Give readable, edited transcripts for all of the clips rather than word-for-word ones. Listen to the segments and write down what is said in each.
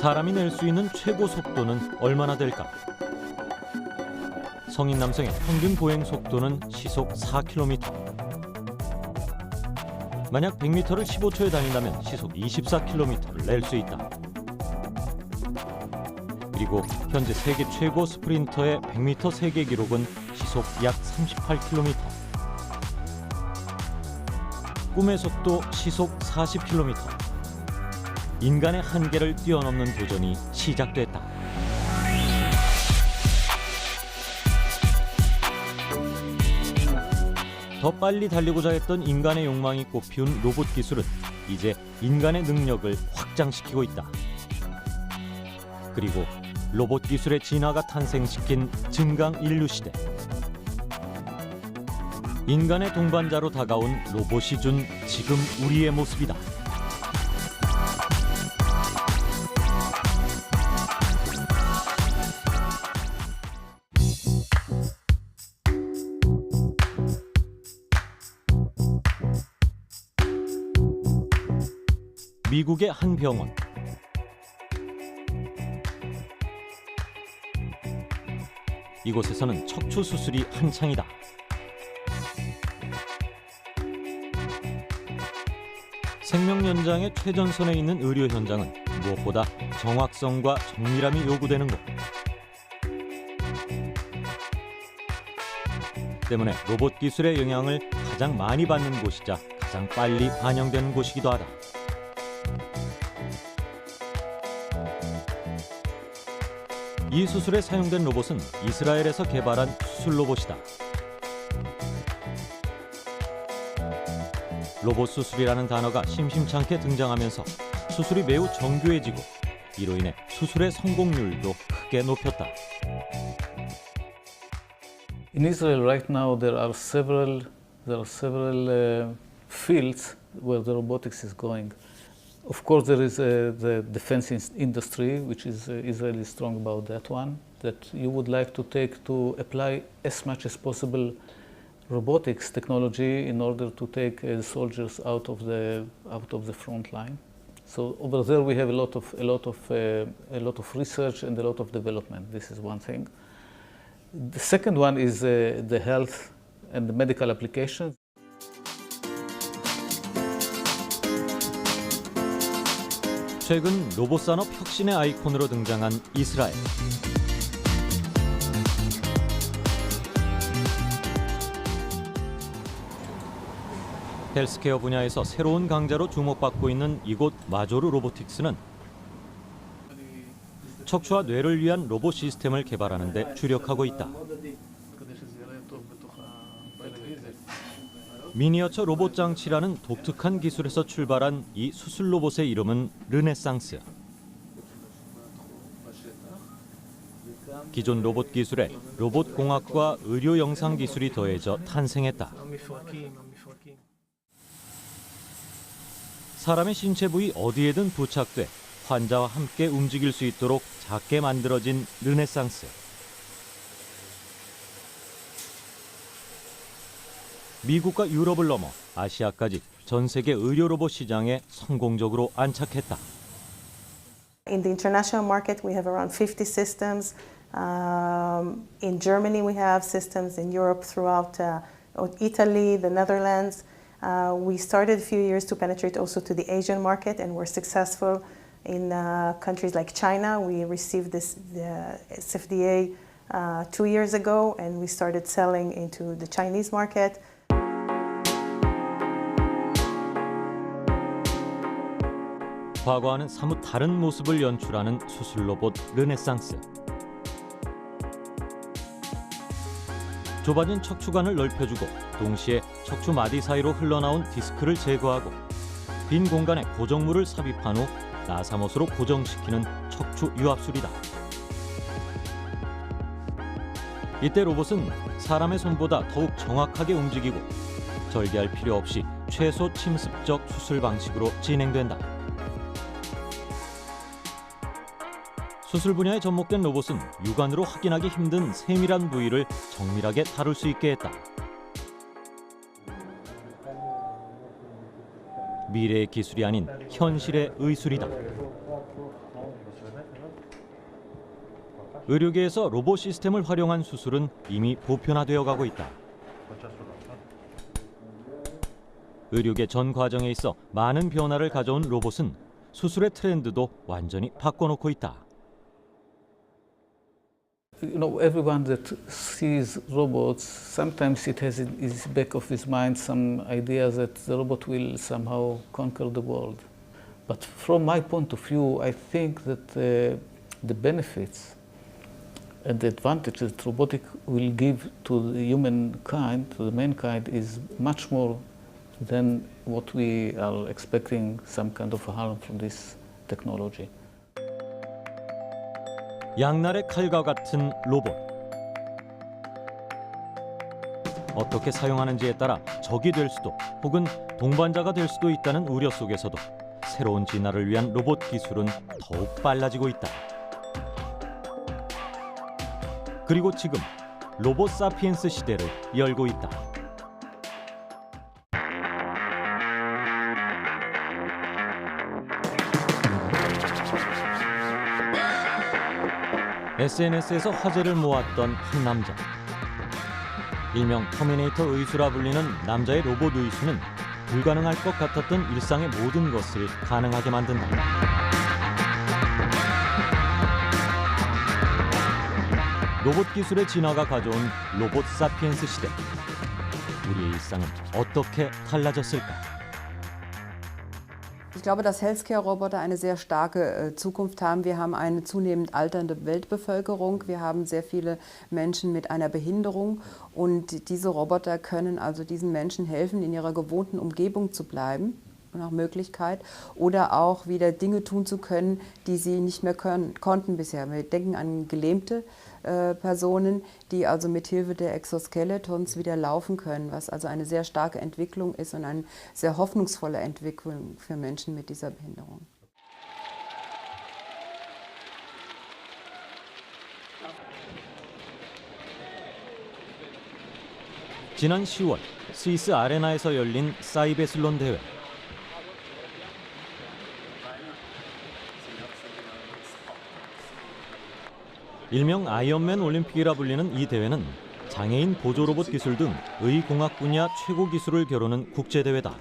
사람이 낼 수 있는 최고 속도는 얼마나 될까? 성인 남성의 평균 보행 속도는 시속 4km. 만약 100m를 15초에 다닌다면 시속 24km를 낼 수 있다. 그리고 현재 세계 최고 스프린터의 100m 세계 기록은 시속 약 38km. 꿈의 속도 시속 40km. 인간의 한계를 뛰어넘는 도전이 시작됐다. 더 빨리 달리고자 했던 인간의 욕망이 꽃피운 로봇 기술은 이제 인간의 능력을 확장시키고 있다. 그리고 로봇 기술의 진화가 탄생시킨 증강 인류 시대. 인간의 동반자로 다가온 로봇이 준 지금 우리의 모습이다. 미국의 한 병원. 이곳에서는 척추 수술이 한창이다. 생명 연장의 최전선에 있는 의료 현장은 무엇보다 정확성과 정밀함이 요구되는 것. 때문에 로봇 기술의 영향을 가장 많이 받는 곳이자 가장 빨리 반영되는 곳이기도 하다. 이 수술에 사용된 로봇은 이스라엘에서 개발한 수술 로봇이다. 로봇 수술이라는 단어가 심심찮게 등장하면서 수술이 매우 정교해지고 이로 인해 수술의 성공률도 크게 높였다. In Israel right now there are several fields where the robotics is going. Of course, there is the defense industry, which is Israel is strong about that one. That you would like to take to apply as much as possible robotics technology in order to take soldiers out of the front line. So over there we have a lot of research and a lot of development. This is one thing. The second one is the health and the medical applications. 최근 로봇 산업 혁신의 아이콘으로 등장한 이스라엘. 헬스케어 분야에서 새로운 강자로 주목받고 있는 이곳 마조르 로보틱스는 척추와 뇌를 위한 로봇 시스템을 개발하는 데 주력하고 있다. 미니어처 로봇 장치라는 독특한 기술에서 출발한 이 수술 로봇의 이름은 르네상스. 기존 로봇 기술에 로봇 공학과 의료 영상 기술이 더해져 탄생했다. 사람의 신체 부위 어디에든 부착돼 환자와 함께 움직일 수 있도록 작게 만들어진 르네상스. 미국과 유럽을 넘어 아시아까지 전 세계 의료 로봇 시장에 성공적으로 안착했다. In the international market, we have around 50 systems. In Germany, we have systems. In Europe, throughout Italy, the Netherlands. We started a few years to penetrate also to the Asian market, and we're successful in countries like China. We received the SFDA 2 years ago, and we started selling into the Chinese market. 과거와는 사뭇 다른 모습을 연출하는 수술 로봇 르네상스. 좁아진 척추관을 넓혀주고 동시에 척추 마디 사이로 흘러나온 디스크를 제거하고 빈 공간에 고정물을 삽입한 후 나사못으로 고정시키는 척추 유압술이다. 이때 로봇은 사람의 손보다 더욱 정확하게 움직이고 절개할 필요 없이 최소 침습적 수술 방식으로 진행된다. 수술 분야에 접목된 로봇은 육안으로 확인하기 힘든 세밀한 부위를 정밀하게 다룰 수 있게 했다. 미래의 기술이 아닌 현실의 의술이다. 의료계에서 로봇 시스템을 활용한 수술은 이미 보편화되어 가고 있다. 의료계 전 과정에 있어 많은 변화를 가져온 로봇은 수술의 트렌드도 완전히 바꿔놓고 있다. You know, everyone that sees robots, sometimes it has in his back of his mind some idea that the robot will somehow conquer the world. But from my point of view, I think that the benefits and the advantages that robotic will give to the humankind, to the mankind, is much more than what we are expecting some kind of harm from this technology. 양날의 칼과 같은 로봇. 어떻게 사용하는지에 따라 적이 될 수도 혹은 동반자가 될 수도 있다는 우려 속에서도 새로운 진화를 위한 로봇 기술은 더욱 빨라지고 있다. 그리고 지금 로봇 사피엔스 시대를 열고 있다. SNS에서 화제를 모았던 한 남자. 일명 터미네이터 의수라 불리는 남자의 로봇 의수는 불가능할 것 같았던 일상의 모든 것을 가능하게 만든다. 로봇 기술의 진화가 가져온 로봇 사피엔스 시대. 우리의 일상은 어떻게 달라졌을까? Ich glaube, dass Healthcare-Roboter eine sehr starke Zukunft haben. Wir haben eine zunehmend alternde Weltbevölkerung. Wir haben sehr viele Menschen mit einer Behinderung. Und diese Roboter können also diesen Menschen helfen, in ihrer gewohnten Umgebung zu bleiben, nach Möglichkeit, oder auch wieder Dinge tun zu können, die sie nicht mehr konnten bisher. Wir denken an gelähmte Personen, die also mit Hilfe der Exoskeletons wieder laufen können, was also eine sehr starke Entwicklung ist und eine sehr hoffnungsvolle Entwicklung für Menschen mit dieser Behinderung. 지난 10월 스위스 아레나에서 열린 사이베슬론 대회. 일명 아이언맨 올림픽이라 불리는 이 대회는 장애인 보조 로봇 기술 등 의공학 분야 최고 기술을 겨루는 국제 대회다.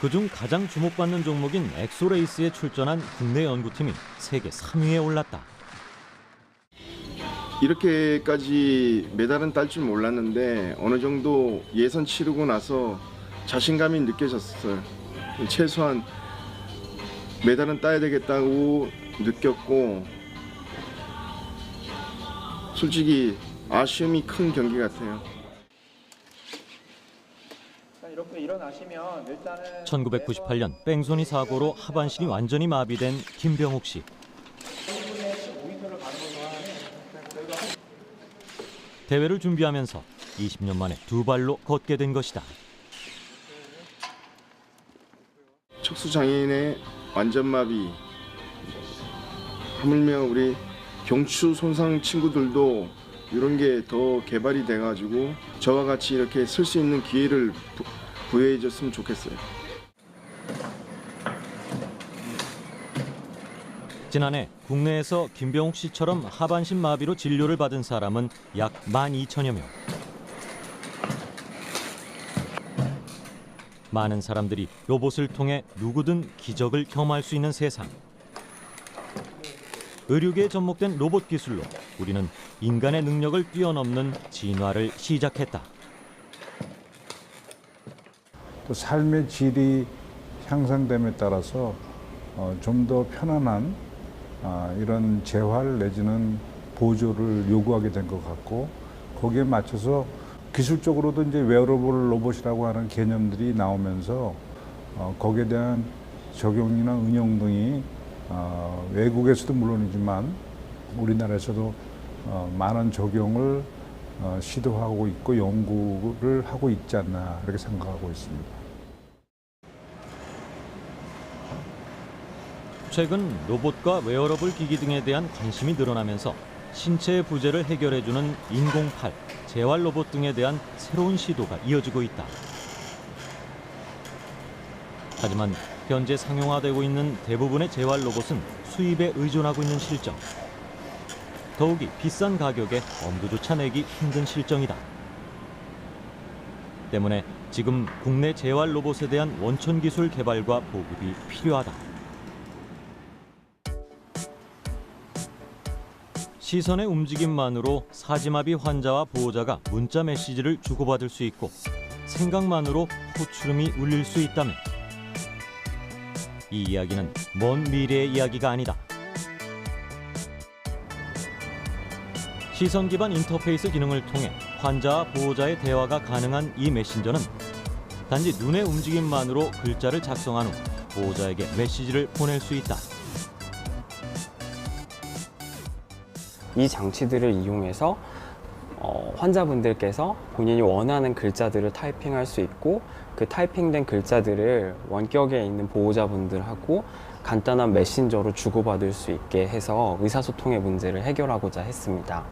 그중 가장 주목받는 종목인 엑소레이스에 출전한 국내 연구팀이 세계 3위에 올랐다. 이렇게까지 메달은 딸 줄 몰랐는데 어느 정도 예선 치르고 나서 자신감이 느껴졌어요. 최소한 메달은 따야 되겠다고 느꼈고, 솔직히 아쉬움이 큰 경기 같아요. 이렇게 일어나시면 일단은 1998년 뺑소니 사고로 하반신이 완전히 마비된 김병욱 씨. 대회를 준비하면서 20년 만에 두 발로 걷게 된 것이다. 척수 장애인의 완전마비, 하물며 우리 경추 손상 친구들도 이런 게 더 개발이 돼가지고 저와 같이 이렇게 쓸 수 있는 기회를 부여해 줬으면 좋겠어요. 지난해 국내에서 김병욱 씨처럼 하반신 마비로 진료를 받은 사람은 약 12,000여 명. 많은 사람들이 로봇을 통해 누구든 기적을 경험할 수 있는 세상. 의료계에 접목된 로봇 기술로 우리는 인간의 능력을 뛰어넘는 진화를 시작했다. 또 삶의 질이 향상됨에 따라서 좀 더 편안한 이런 재활 내지는 보조를 요구하게 된 것 같고, 거기에 맞춰서 기술적으로도 이제 웨어러블 로봇이라고 하는 개념들이 나오면서 거기에 대한 적용이나 응용 등이 외국에서도 물론이지만 우리나라에서도 많은 적용을 시도하고 있고 연구를 하고 있지 않나 이렇게 생각하고 있습니다. 최근 로봇과 웨어러블 기기 등에 대한 관심이 늘어나면서 신체의 부재를 해결해주는 인공팔. 재활 로봇 등에 대한 새로운 시도가 이어지고 있다. 하지만 현재 상용화되고 있는 대부분의 재활 로봇은 수입에 의존하고 있는 실정. 더욱이 비싼 가격에 엄두조차 내기 힘든 실정이다. 때문에 지금 국내 재활 로봇에 대한 원천 기술 개발과 보급이 필요하다. 시선의 움직임만으로 사지마비 환자와 보호자가 문자 메시지를 주고받을 수 있고 생각만으로 호출음이 울릴 수 있다면 이 이야기는 먼 미래의 이야기가 아니다. 시선 기반 인터페이스 기능을 통해 환자와 보호자의 대화가 가능한 이 메신저는 단지 눈의 움직임만으로 글자를 작성한 후 보호자에게 메시지를 보낼 수 있다. 이 장치들을 이용해서 환자분들께서 본인이 원하는 글자들을 타이핑할 수 있고 그 타이핑된 글자들을 원격에 있는 보호자분들하고 간단한 메신저로 주고받을 수 있게 해서 의사소통의 문제를 해결하고자 했습니다.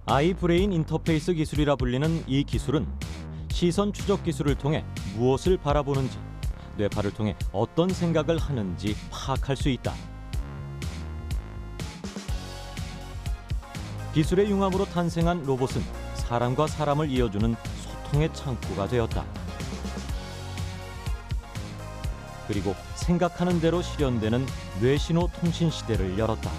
아이 브레인 인터페이스 기술이라 불리는 이 기술은 시선 추적 기술을 통해 무엇을 바라보는지, 뇌파를 통해 어떤 생각을 하는지 파악할 수 있다. 기술의 융합으로 탄생한 로봇은 사람과 사람을 이어주는 소통의 창구가 되었다. 그리고 생각하는 대로 실현되는 뇌신호 통신 시대를 열었다.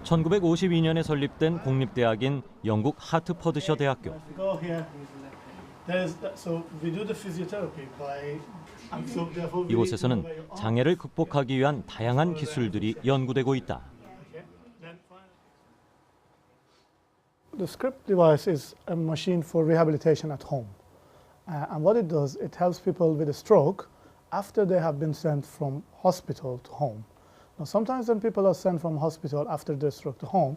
(1952년에) 설립된 공립대학인 영국 하트퍼드셔 대학교. 이곳에서는 장애를 극복하기 위한 다양한 기술들이 연구되고 있다. The script device is a machine for rehabilitation at home. And what it does, it helps people with a stroke after they have been sent from hospital to home. Now, sometimes when people are sent from hospital after their stroke to home,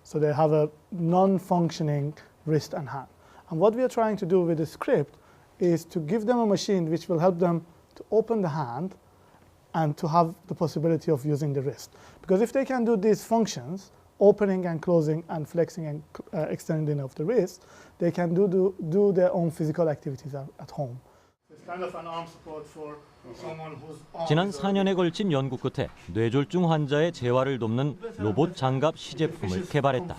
so they have a non-functioning wrist and hand. And what we are trying to do with the script is to give them a machine which will help them to open the hand and to have the possibility of using the wrist. Because if they can do these functions, opening and closing and flexing and extending of the wrist, they can do their own physical activities at home. It's kind of an arm support for someone who's 지난 4년에 걸친 연구 끝에 뇌졸중 환자의 재활을 돕는 로봇 장갑 시제품을 개발했다.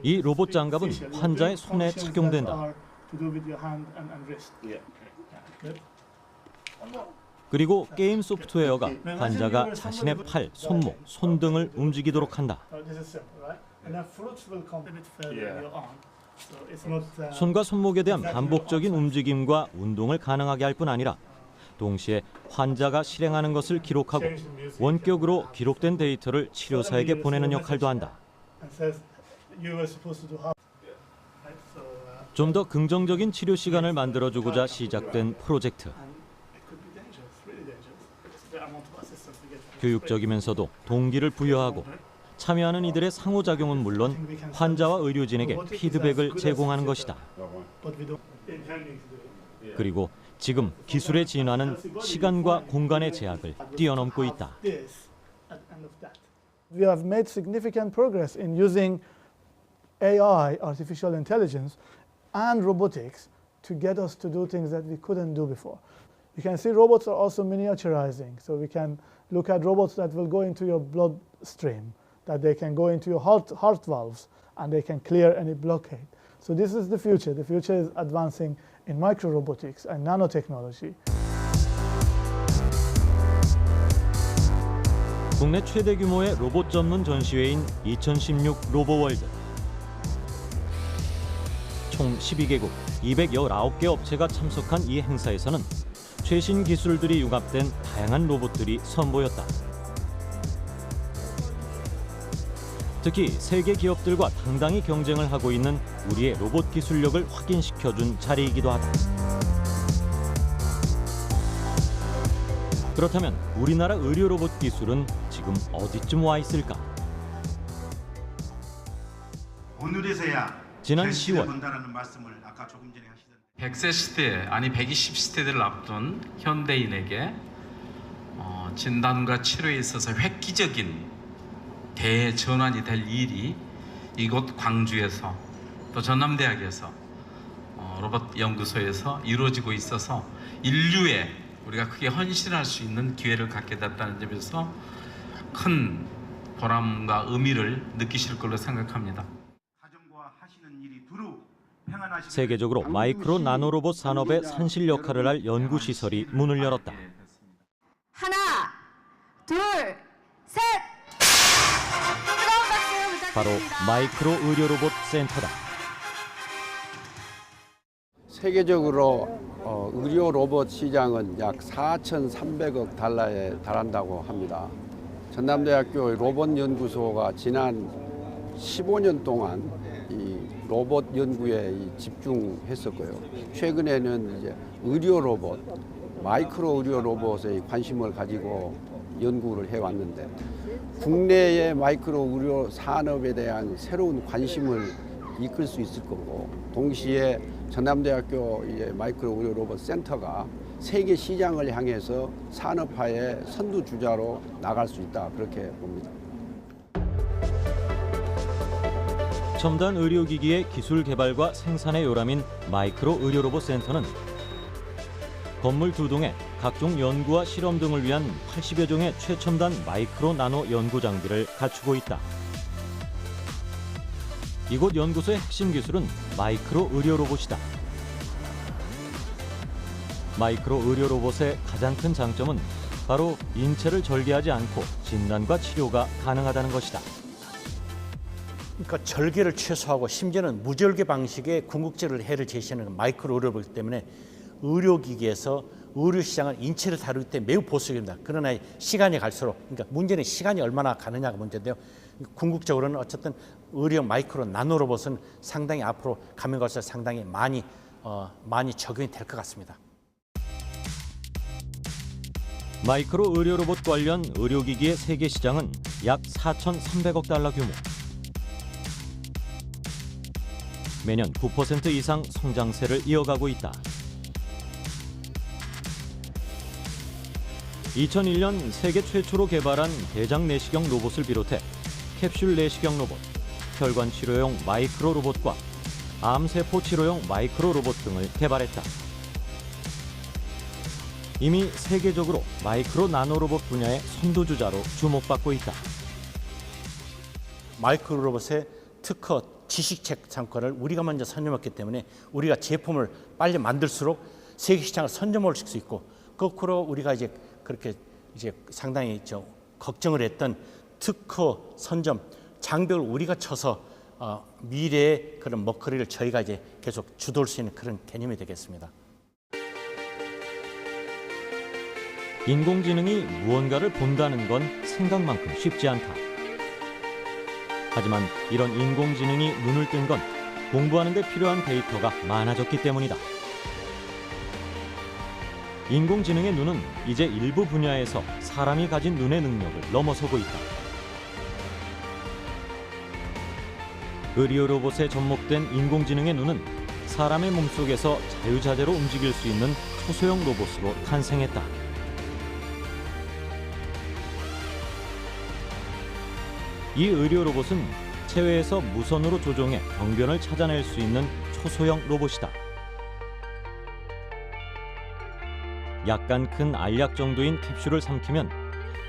이 로봇 장갑은 환자의 손에 착용된다. 그리고 게임 소프트웨어가 환자가 자신의 팔, 손목, 손등을 움직이도록 한다. 손과 손목에 대한 반복적인 움직임과 운동을 가능하게 할 뿐 아니라 동시에 환자가 실행하는 것을 기록하고 원격으로 기록된 데이터를 치료사에게 보내는 역할도 한다. 좀 더 긍정적인 치료 시간을 만들어주고자 시작된 프로젝트. 교육적이면서도 동기를 부여하고 참여하는 이들의 상호작용은 물론 환자와 의료진에게 피드백을 제공하는 것이다. 그리고 지금 기술의 진화는 시간과 공간의 제약을 뛰어넘고 있다. We have made significant progress in using AI, artificial intelligence, and robotics to get us to do things that we couldn't do before. You can see robots are also miniaturizing, so we can look at robots that will go into your bloodstream, that they can go into your heart valves, and they can clear any blockade. So this is the future. The future is advancing in micro-robotics and nanotechnology. 국내 최대 규모의 로봇 전문 전시회인 2016 로보월드. 총 12개국 219개 업체가 참석한 이 행사에서는 최신 기술들이 융합된 다양한 로봇들이 선보였다. 특히 세계 기업들과 당당히 경쟁을 하고 있는 우리의 로봇 기술력을 확인시켜준 자리이기도 하다. 그렇다면 우리나라 의료 로봇 기술은 지금 어디쯤 와 있을까? 오늘에서야 지난 결실을 10월 본다는 말씀을 아까 조금 전에 하시던데 100세 시대 아니 120세대를 앞둔 현대인에게 진단과 치료에 있어서 획기적인 대전환이 될 일이 이곳 광주에서 또 전남대학에서 로봇 연구소에서 이루어지고 있어서 인류에 우리가 크게 헌신할 수 있는 기회를 갖게 됐다는 점에서 큰 보람과 의미를 느끼실 걸로 생각합니다. 가정과 하시는 일이 두루 평안하시길 세계적으로 마이크로 나노로봇 산업의 산실 역할을 할 연구시설이 문을 열었다. 하나, 둘, 셋! 뜨거운 박수 바로 부탁드립니다. 마이크로 의료 로봇 센터다. 세계적으로 의료 로봇 시장은 약 4,300억 달러에 달한다고 합니다. 전남대학교 로봇 연구소가 지난 15년 동안 이 로봇 연구에 집중했었고요. 최근에는 이제 의료 로봇, 마이크로 의료 로봇에 관심을 가지고 연구를 해왔는데 국내의 마이크로 의료 산업에 대한 새로운 관심을 이끌 수 있을 거고 동시에 전남대학교 마이크로 의료 로봇 센터가 세계 시장을 향해서 산업화의 선두주자로 나갈 수 있다 그렇게 봅니다. 첨단 의료기기의 기술 개발과 생산의 요람인 마이크로 의료 로봇 센터는 건물 2동에 각종 연구와 실험 등을 위한 80여 종의 최첨단 마이크로 나노 연구 장비를 갖추고 있다. 이곳 연구소의 핵심 기술은 마이크로 의료 로봇이다. 마이크로 의료 로봇의 가장 큰 장점은 바로 인체를 절개하지 않고 진단과 치료가 가능하다는 것이다. 그러니까 절개를 최소화하고 심지어는 무절개 방식의 궁극적으로 해를 제시하는 마이크로 의료 로봇이기 때문에 의료기기에서 의료시장은 인체를 다루기 때문에 매우 보수적입니다. 그러나 시간이 갈수록, 그러니까 문제는 시간이 얼마나 가느냐가 문제인데요. 궁극적으로는 어쨌든 의료 마이크로 나노 로봇은 상당히 앞으로 가면 갈수록 상당히 많이 적용이 될 것 같습니다. 마이크로 의료 로봇 관련 의료기기의 세계 시장은 약 4,300억 달러 규모. 매년 9% 이상 성장세를 이어가고 있다. 2001년 세계 최초로 개발한 대장 내시경 로봇을 비롯해 캡슐 내시경 로봇, 혈관 치료용 마이크로 로봇과 암세포 치료용 마이크로 로봇 등을 개발했다. 이미 세계적으로 마이크로 나노 로봇 분야의 선두주자로 주목받고 있다. 마이크로 로봇의 특허 지식책 상권을 우리가 먼저 선점했기 때문에 우리가 제품을 빨리 만들수록 세계 시장을 선점할 수 있고 거꾸로 우리가 그렇게 상당히 걱정을 했던 특허 선점 장벽을 우리가 쳐서 미래의 그런 먹거리를 저희가 계속 주도할 수 있는 그런 개념이 되겠습니다. 인공지능이 무언가를 본다는 건 생각만큼 쉽지 않다. 하지만 이런 인공지능이 눈을 뜬 건 공부하는 데 필요한 데이터가 많아졌기 때문이다. 인공지능의 눈은 이제 일부 분야에서 사람이 가진 눈의 능력을 넘어서고 있다. 의료 로봇에 접목된 인공지능의 눈은 사람의 몸속에서 자유자재로 움직일 수 있는 초소형 로봇으로 탄생했다. 이 의료 로봇은 체외에서 무선으로 조종해 병변을 찾아낼 수 있는 초소형 로봇이다. 약간 큰 알약 정도인 캡슐을 삼키면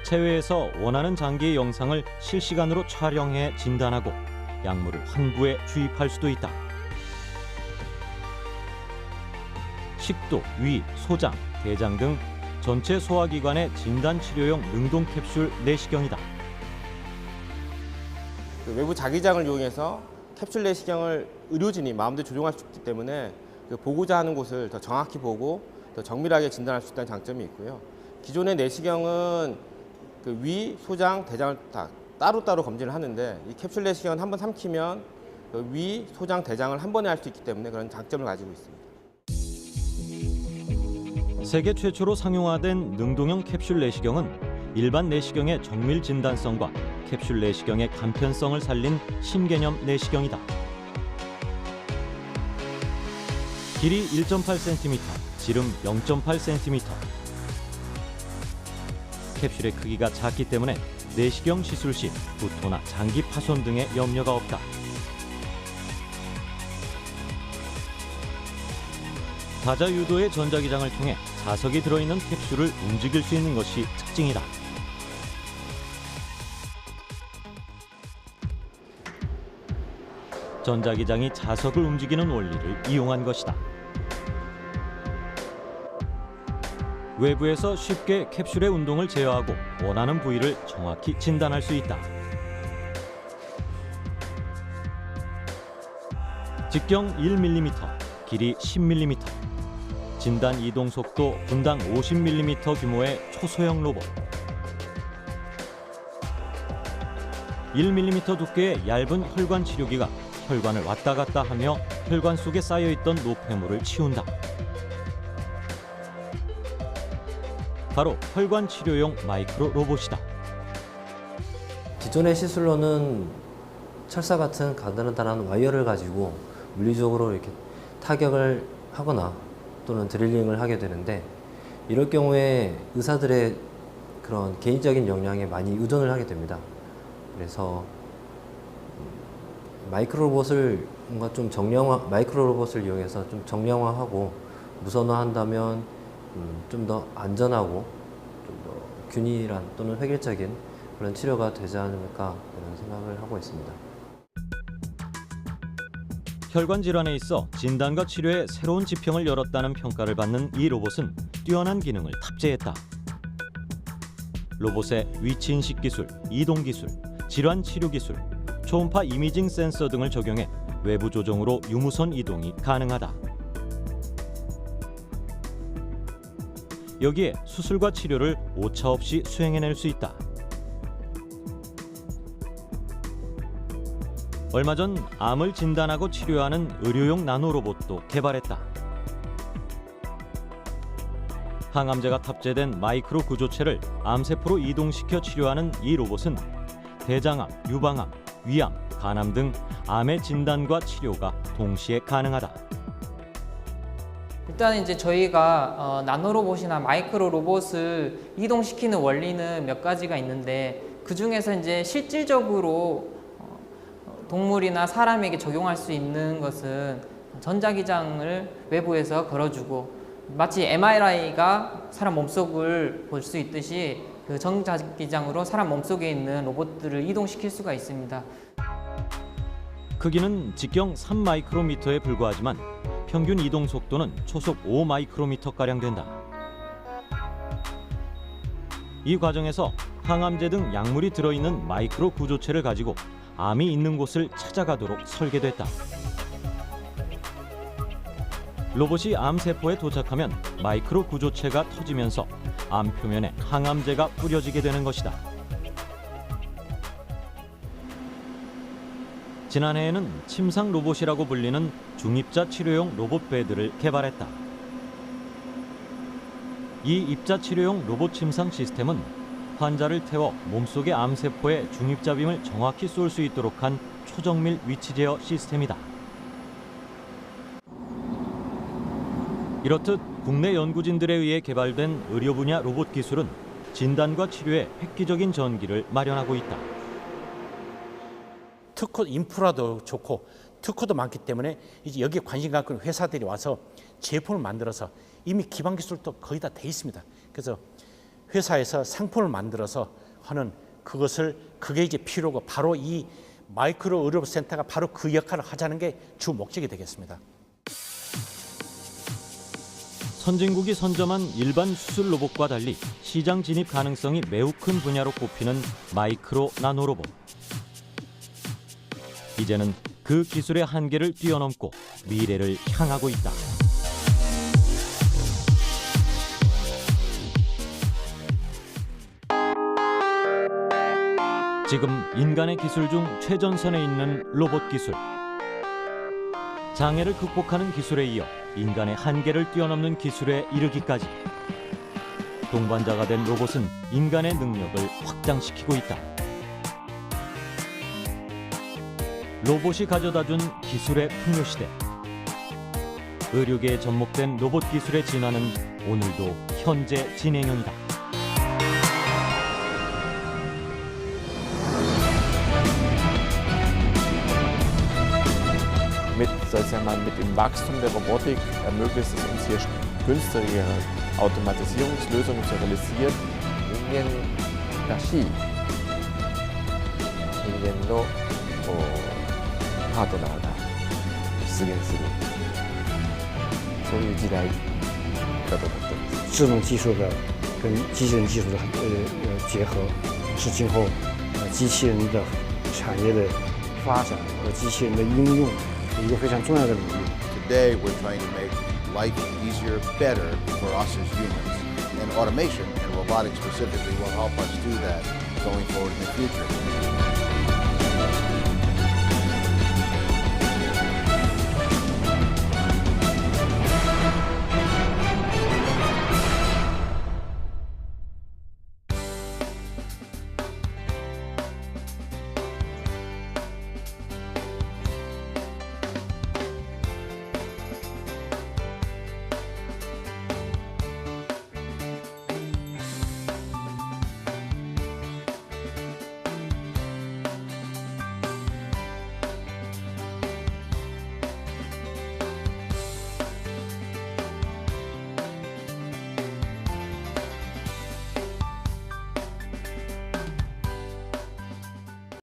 체외에서 원하는 장기의 영상을 실시간으로 촬영해 진단하고 약물을 환부에 주입할 수도 있다. 식도, 위, 소장, 대장 등 전체 소화기관의 진단치료용 능동 캡슐 내시경이다. 외부 자기장을 이용해서 캡슐 내시경을 의료진이 마음대로 조종할 수 있기 때문에 보고자 하는 곳을 더 정확히 보고 더 정밀하게 진단할 수 있다는 장점이 있고요. 기존의 내시경은 위, 소장, 대장을 다 따로따로 검진을 하는데 이 캡슐 내시경은 한번 삼키면 위, 소장, 대장을 한 번에 할 수 있기 때문에 그런 장점을 가지고 있습니다. 세계 최초로 상용화된 능동형 캡슐 내시경은 일반 내시경의 정밀 진단성과 캡슐 내시경의 간편성을 살린 신개념 내시경이다. 길이 1.8cm, 지름 0.8cm. 캡슐의 크기가 작기 때문에 내시경 시술 시 구토나 장기 파손 등의 염려가 없다. 다자 유도의 전자기장을 통해 자석이 들어있는 캡슐을 움직일 수 있는 것이 특징이다. 전자기장이 자석을 움직이는 원리를 이용한 것이다. 외부에서 쉽게 캡슐의 운동을 제어하고 원하는 부위를 정확히 진단할 수 있다. 직경 1mm, 길이 10mm, 진단 이동 속도 분당 50mm 규모의 초소형 로봇. 1mm 두께의 얇은 혈관 치료기가 혈관을 왔다 갔다 하며 혈관 속에 쌓여있던 노폐물을 치운다. 바로 혈관 치료용 마이크로 로봇이다. 기존의 시술로는 철사 같은 가느다란 와이어를 가지고 물리적으로 이렇게 타격을 하거나 또는 드릴링을 하게 되는데, 이럴 경우에 의사들의 그런 개인적인 역량에 많이 의존을 하게 됩니다. 그래서 마이크로 로봇을 뭔가 좀 마이크로 로봇을 이용해서 좀 정량화하고 무선화한다면 좀 더 안전하고 좀 더 균일한 또는 획일적인 그런 치료가 되지 않을까 이런 생각을 하고 있습니다. 혈관 질환에 있어 진단과 치료에 새로운 지평을 열었다는 평가를 받는 이 로봇은 뛰어난 기능을 탑재했다. 로봇의 위치 인식 기술, 이동 기술, 질환 치료 기술, 초음파 이미징 센서 등을 적용해 외부 조정으로 유무선 이동이 가능하다. 여기에 수술과 치료를 오차 없이 수행해낼 수 있다. 얼마 전 암을 진단하고 치료하는 의료용 나노로봇도 개발했다. 항암제가 탑재된 마이크로 구조체를 암세포로 이동시켜 치료하는 이 로봇은 대장암, 유방암, 위암, 간암 등 암의 진단과 치료가 동시에 가능하다. 일단 이제 저희가 나노로봇이나 마이크로 로봇을 이동시키는 원리는 몇 가지가 있는데, 그 중에서 이제 실질적으로 동물이나 사람에게 적용할 수 있는 것은 전자기장을 외부에서 걸어주고, 마치 MRI가 사람 몸속을 볼 수 있듯이 그 전자기장으로 사람 몸속에 있는 로봇들을 이동시킬 수가 있습니다. 크기는 직경 3마이크로미터에 불과하지만 평균 이동 속도는 초속 5마이크로미터가량 된다. 이 과정에서 항암제 등 약물이 들어있는 마이크로 구조체를 가지고 암이 있는 곳을 찾아가도록 설계됐다. 로봇이 암세포에 도착하면 마이크로 구조체가 터지면서 암 표면에 항암제가 뿌려지게 되는 것이다. 지난해에는 침상 로봇이라고 불리는 중입자 치료용 로봇 베드를 개발했다. 이 입자 치료용 로봇 침상 시스템은 환자를 태워 몸속의 암세포에 중입자빔을 정확히 쏠 수 있도록 한 초정밀 위치 제어 시스템이다. 이렇듯 국내 연구진들에 의해 개발된 의료 분야 로봇 기술은 진단과 치료에 획기적인 전기를 마련하고 있다. 특허 인프라도 좋고 특허도 많기 때문에 이제 여기에 관심 갖고 있는 회사들이 와서 제품을 만들어서 이미 기반 기술도 거의 다 돼 있습니다. 그래서 회사에서 상품을 만들어서 하는 그게 이제 필요고, 바로 이 마이크로 의료 센터가 바로 그 역할을 하자는 게 주 목적이 되겠습니다. 선진국이 선점한 일반 수술 로봇과 달리 시장 진입 가능성이 매우 큰 분야로 꼽히는 마이크로 나노 로봇. 이제는 그 기술의 한계를 뛰어넘고 미래를 향하고 있다. 지금 인간의 기술 중 최전선에 있는 로봇 기술. 장애를 극복하는 기술에 이어 인간의 한계를 뛰어넘는 기술에 이르기까지 동반자가 된 로봇은 인간의 능력을 확장시키고 있다. 로봇이 가져다준 기술의 풍요시대. 의료계에 접목된 로봇 기술의 진화는 오늘도 현재 진행형이다. Mit dem Wachstum der Robotik ermöglicht es uns hier günstigere Automatisierungslösungen zu realisieren. 人間らしい人間のパートナーが出現するそういう時代だと思っています。智能技术的跟机器人技术的结合，是今后机器人的产业的发展和机器人的应用一个非常重要的领域。 Today we're trying to make life easier, better for us as humans, and automation and robotics specifically will help us do that going forward in the future.